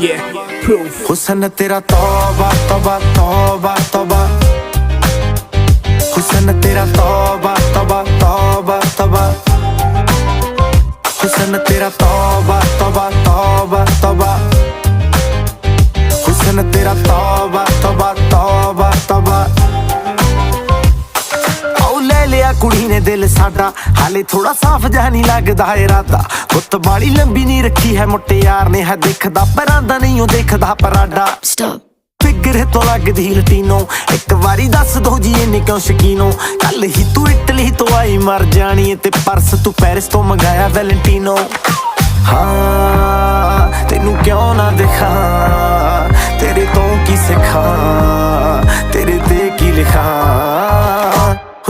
Yeah, proof. हुस्न तेरा तौबा तौबा तौबा तौबा, हुस्न तेरा तौबा तौबा तौबा तौबा, हुस्न तेरा तौबा तौबा तौबा तौबा, हुस्न तेरा तौबा तौबा तौबा तौबा। ले लिया कुड़ी ने दिल साडा, हाले थोड़ा साफ जहा नहीं लगदा इरादा। गुत्त बाली लंबी नहीं रखी है मुट्टे यार ने, है देखदा परांदा नहीं हो देखदा पराडा। फिगर तो लगदी लटीनो, एक बारी दस दो जी इन्ने क्यों शकीनो। कल ही तू इटली तो आई मर जानी, ते परस तू पेरिस तो मंगाया वैलेंटिनो। हाँ तेनू क्यों ना दिखा, तेरे तो की सिखा, तेरे ते की लिखा।